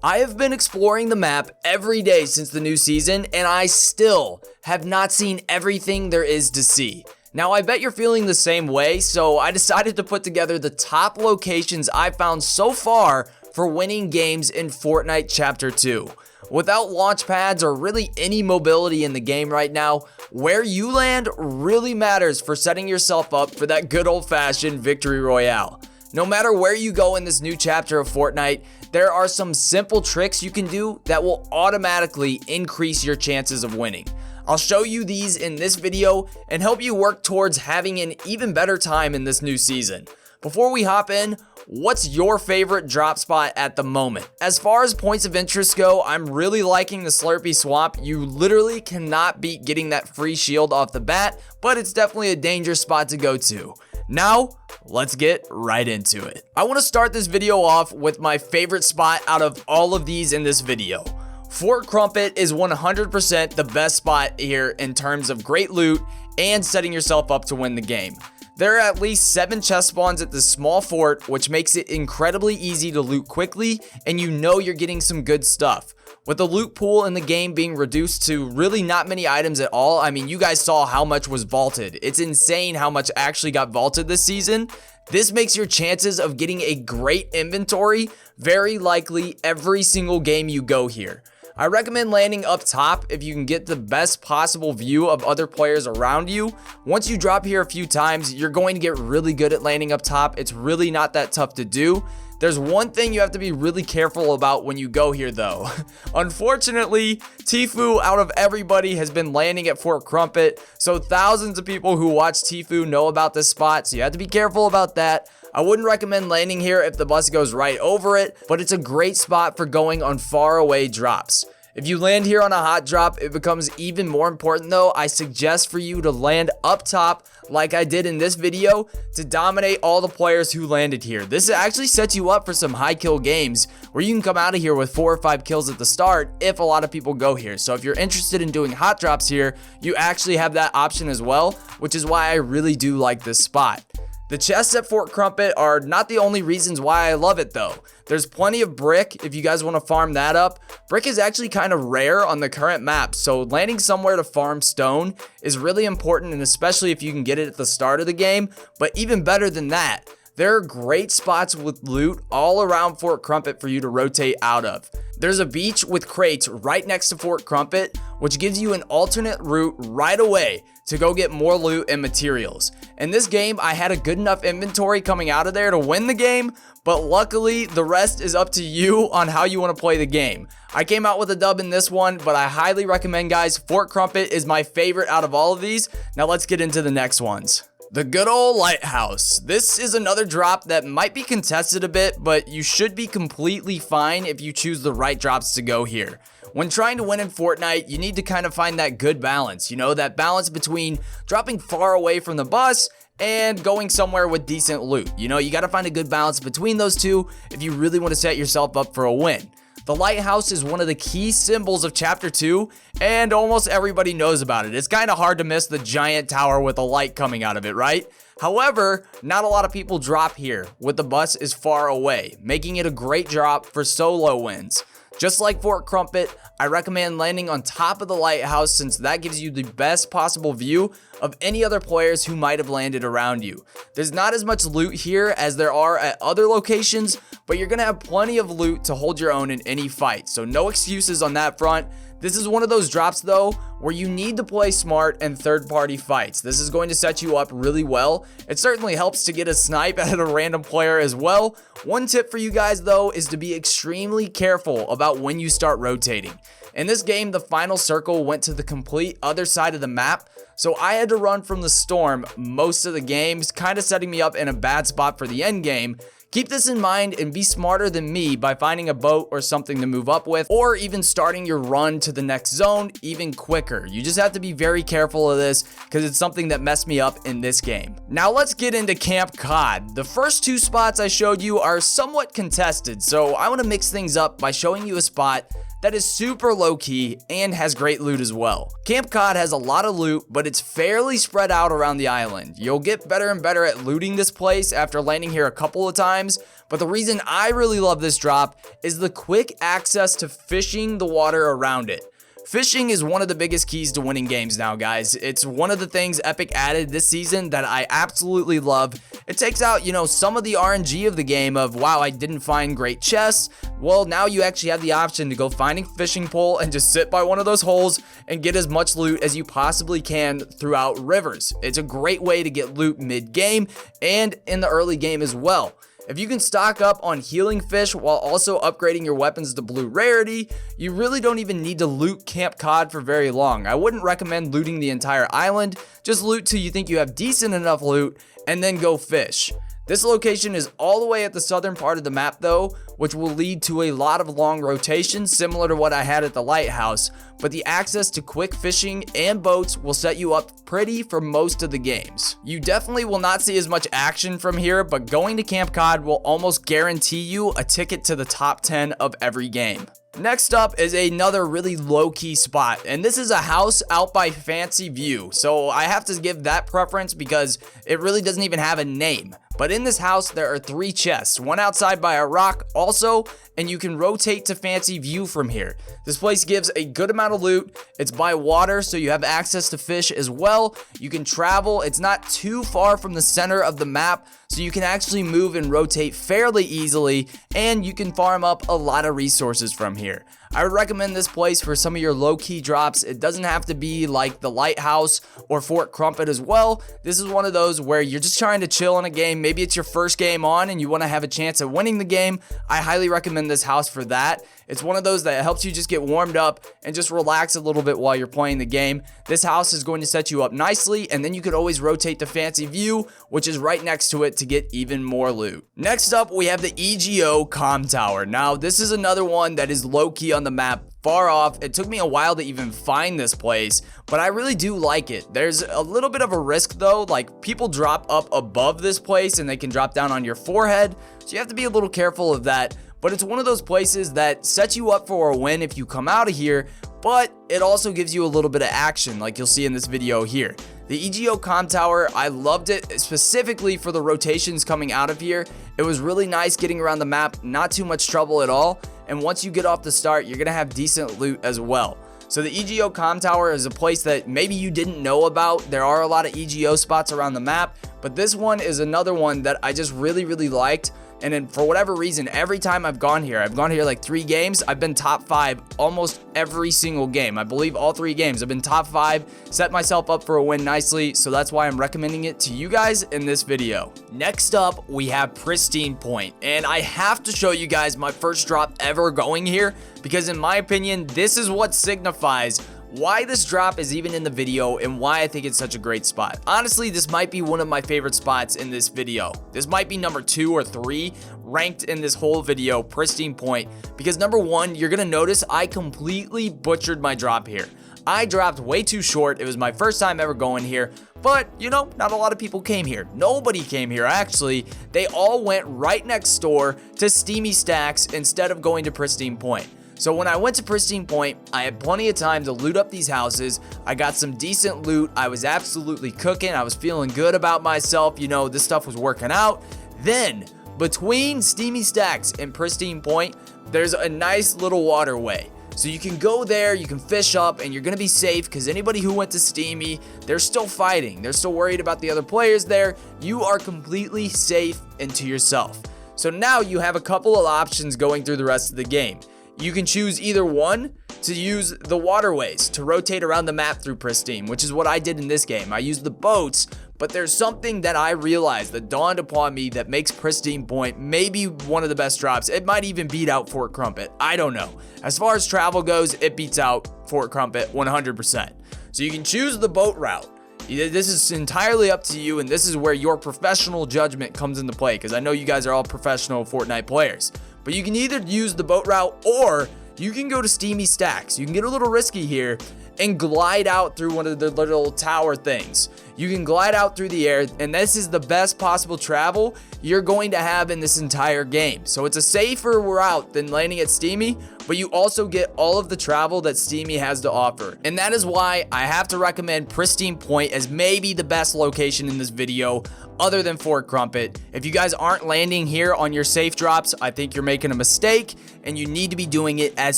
I have been exploring the map every day since the new season, and I still have not seen everything there is to see. Now, I bet you're feeling the same way, so I decided to put together the top locations I've found so far for winning games in Fortnite Chapter 2. Without launch pads or really any mobility in the game right now, where you land really matters for setting yourself up for that good old-fashioned victory royale. No matter where you go in this new chapter of Fortnite, there are some simple tricks you can do that will automatically increase your chances of winning. I'll show you these in this video and help you work towards having an even better time in this new season. Before we hop in, what's your favorite drop spot at the moment? As far as points of interest go, I'm really liking the Slurpy Swamp. You literally cannot beat getting that free shield off the bat, but it's definitely a dangerous spot to go to. Now, let's get right into it. I want to start this video off with my favorite spot out of all of these in this video. Fort Crumpet is 100% the best spot here in terms of great loot and setting yourself up to win the game. There are at least 7 chest spawns at this small fort, which makes it incredibly easy to loot quickly, and you know you're getting some good stuff. With the loot pool in the game being reduced to really not many items at all, I mean, you guys saw how much was vaulted. It's insane how much actually got vaulted this season. This makes your chances of getting a great inventory very likely every single game you go here. I recommend landing up top if you can get the best possible view of other players around you. Once you drop here a few times, you're going to get really good at landing up top. It's really not that tough to do. There's one thing you have to be really careful about when you go here though. Unfortunately, Tfue out of everybody has been landing at Fort Crumpet, so thousands of people who watch Tfue know about this spot, so you have to be careful about that. I wouldn't recommend landing here if the bus goes right over it, but it's a great spot for going on far away drops. If you land here on a hot drop, it becomes even more important though. I suggest for you to land up top like I did in this video to dominate all the players who landed here. This actually sets you up for some high kill games where you can come out of here with 4 or 5 kills at the start if a lot of people go here. So if you're interested in doing hot drops here, you actually have that option as well, which is why I really do like this spot. The chests at Fort Crumpet are not the only reasons why I love it though. There's plenty of brick if you guys want to farm that up. Brick is actually kind of rare on the current map, so landing somewhere to farm stone is really important, and especially if you can get it at the start of the game. But even better than that, there are great spots with loot all around Fort Crumpet for you to rotate out of. There's a beach with crates right next to Fort Crumpet, which gives you an alternate route right away to go get more loot and materials. In this game, I had a good enough inventory coming out of there to win the game, but luckily the rest is up to you on how you want to play the game. I came out with a dub in this one, but I highly recommend, guys, Fort Crumpet is my favorite out of all of these. Now let's get into the next ones. The good old Lighthouse. This is another drop that might be contested a bit, but you should be completely fine if you choose the right drops to go here. When trying to win in Fortnite, you need to kind of find that good balance, you know, that balance between dropping far away from the bus and going somewhere with decent loot. You know, you got to find a good balance between those two if you really want to set yourself up for a win. The lighthouse is one of the key symbols of Chapter 2, and almost everybody knows about it. It's kind of hard to miss the giant tower with a light coming out of it, right? However, not a lot of people drop here, with the bus is far away, making it a great drop for solo wins. Just like Fort Crumpet, I recommend landing on top of the lighthouse since that gives you the best possible view of any other players who might have landed around you. There's not as much loot here as there are at other locations, but you're going to have plenty of loot to hold your own in any fight, so no excuses on that front. This is one of those drops though where you need to play smart and third-party fights. This is going to set you up really well. It certainly helps to get a snipe at a random player as well. One tip for you guys though is to be extremely careful about when you start rotating. In this game, the final circle went to the complete other side of the map, so I had to run from the storm most of the games, kind of setting me up in a bad spot for the end game. Keep this in mind and be smarter than me by finding a boat or something to move up with, or even starting your run to the next zone even quicker. You just have to be very careful of this because it's something that messed me up in this game. Now let's get into Camp Cod. The first 2 spots I showed you are somewhat contested, so I want to mix things up by showing you a spot that is super low-key and has great loot as well. Camp COD has a lot of loot, but it's fairly spread out around the island. You'll get better and better at looting this place after landing here a couple of times, but the reason I really love this drop is the quick access to fishing the water around it. Fishing is one of the biggest keys to winning games now, guys. It's one of the things Epic added this season that I absolutely love. It takes out, some of the RNG of the game of, wow, I didn't find great chests. Well, now you actually have the option to go find a fishing pole and just sit by one of those holes and get as much loot as you possibly can throughout rivers. It's a great way to get loot mid-game and in the early game as well. If you can stock up on healing fish while also upgrading your weapons to blue rarity, you really don't even need to loot Camp COD for very long. I wouldn't recommend looting the entire island, just loot till you think you have decent enough loot and then go fish. This location is all the way at the southern part of the map though, which will lead to a lot of long rotations similar to what I had at the lighthouse, but the access to quick fishing and boats will set you up pretty for most of the games. You definitely will not see as much action from here, but going to Camp COD will almost guarantee you a ticket to the top 10 of every game. Next up is another really low-key spot, and this is a house out by Fancy View, so I have to give that preference because it really doesn't even have a name. But in this house, there are 3 chests, one outside by a rock also, and you can rotate to Fancy View from here. This place gives a good amount of loot. It's by water, so you have access to fish as well. You can travel. It's not too far from the center of the map, so you can actually move and rotate fairly easily, and you can farm up a lot of resources from here. I would recommend this place for some of your low-key drops. It doesn't have to be like the Lighthouse or Fort CRUMPET as well. This is one of those where you're just trying to chill in a game. Maybe it's your first game on and you want to have a chance at winning the game. I highly recommend this house for that. It's one of those that helps you just get warmed up and just relax a little bit while you're playing the game. This house is going to set you up nicely, and then you could always rotate to Fancy View, which is right next to it, to get even more loot. Next up, we have the E.G.O COMM tower. Now, this is another one that is low-key on the map, far off. It took me a while to even find this place, but I really do like it. There's a little bit of a risk though, like people drop up above this place and they can drop down on your forehead, so you have to be a little careful of that. But it's one of those places that sets you up for a win if you come out of here, but it also gives you a little bit of action like you'll see in this video here. The E.G.O COMM tower, I loved it specifically for the rotations coming out of here. It was really nice getting around the map, not too much trouble at all, and once you get off the start, you're gonna have decent loot as well. So the E.G.O COMM tower is a place that maybe you didn't know about. There are a lot of E.G.O spots around the map, but this one is another one that I just really liked. And then for whatever reason, every time I've gone here like 3 games, I've been top 5 almost every single game. I believe all 3 games I've been top 5, set myself up for a win nicely, so that's why I'm recommending it to you guys in this video. Next up, we have Pristine Point, and I have to show you guys my first drop ever going here, because in my opinion, this is what signifies why this drop is even in the video and why I think it's such a great spot. Honestly, this might be one of my favorite spots in this video. This might be number 2 or 3 ranked in this whole video, Pristine Point, because number 1, you're gonna notice I completely butchered my drop here. I dropped way too short. It was my first time ever going here, but not a lot of people came here. Nobody came here actually. They all went right next door to Steamy Stacks instead of going to Pristine Point. So when I went to Pristine Point, I had plenty of time to loot up these houses. I got some decent loot. I was absolutely cooking. I was feeling good about myself. This stuff was working out. Then, between Steamy Stacks and Pristine Point, there's a nice little waterway. So you can go there, you can fish up, and you're going to be safe because anybody who went to Steamy, they're still fighting. They're still worried about the other players there. You are completely safe and to yourself. So now you have a couple of options going through the rest of the game. You can choose either one, to use the waterways to rotate around the map through Pristine, which is what I did in this game. I used the boats, but there's something that I realized that dawned upon me that makes Pristine Point maybe one of the best drops. It might even beat out Fort CRUMPET. I don't know. As far as travel goes, it beats out Fort CRUMPET 100%. So you can choose the boat route. This is entirely up to you, and this is where your professional judgment comes into play, because I know you guys are all professional Fortnite players. But you can either use the boat route, or you can go to Steamy Stacks. You can get a little risky here and glide out through one of the little tower things. You can glide out through the air, and this is the best possible travel you're going to have in this entire game. So it's a safer route than landing at Steamy, but you also get all of the travel that Steamy has to offer. And that is why I have to recommend Pristine Point as maybe the best location in this video other than Fort Crumpet. If you guys aren't landing here on your safe drops, I think you're making a mistake, and you need to be doing it as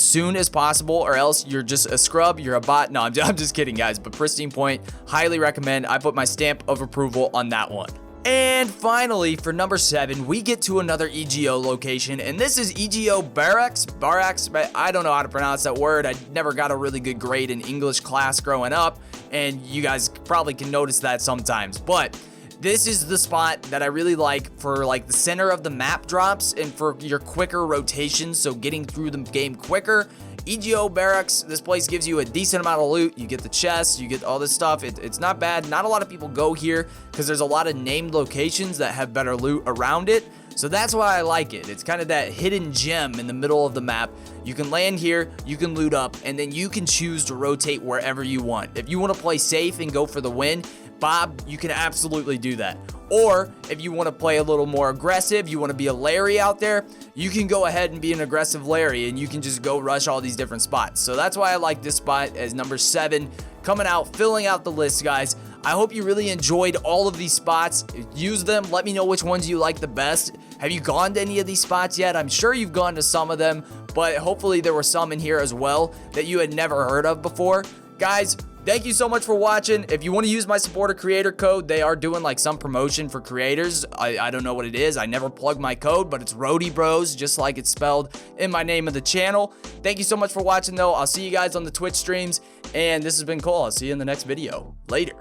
soon as possible, or else you're just a scrub, you're a bot. No, I'm just kidding, guys, but Pristine Point, highly recommend. I put my stamp of approval on that one. And finally, for number 7, we get to another E.G.O location, and this is E.G.O Barracks. I don't know how to pronounce that word. I never got a really good grade in English class growing up, and you guys probably can notice that sometimes, but this is the spot that I really like for like the center of the map drops and for your quicker rotations, so getting through the game quicker. E.G.O Barracks, this place gives you a decent amount of loot. You get the chests, you get all this stuff. It's not bad. Not a lot of people go here because there's a lot of named locations that have better loot around it. So that's why I like it. It's kind of that hidden gem in the middle of the map. You can land here, you can loot up, and then you can choose to rotate wherever you want. If you want to play safe and go for the win, Bob, you can absolutely do that. Or if you want to play a little more aggressive, you want to be a Larry out there, you can go ahead and be an aggressive Larry, and you can just go rush all these different spots. So that's why I like this spot as number 7 coming out, filling out the list, guys. I hope you really enjoyed all of these spots. Use them. Let me know which ones you like the best. Have you gone to any of these spots yet? I'm sure you've gone to some of them, but hopefully there were some in here as well that you had never heard of before. Guys, thank you so much for watching. If you want to use my supporter creator code, they are doing like some promotion for creators. I don't know what it is. I never plug my code, but it's rodeybros, just like it's spelled in my name of the channel. Thank you so much for watching though. I'll see you guys on the Twitch streams, and this has been Cole. I'll see you in the next video. Later.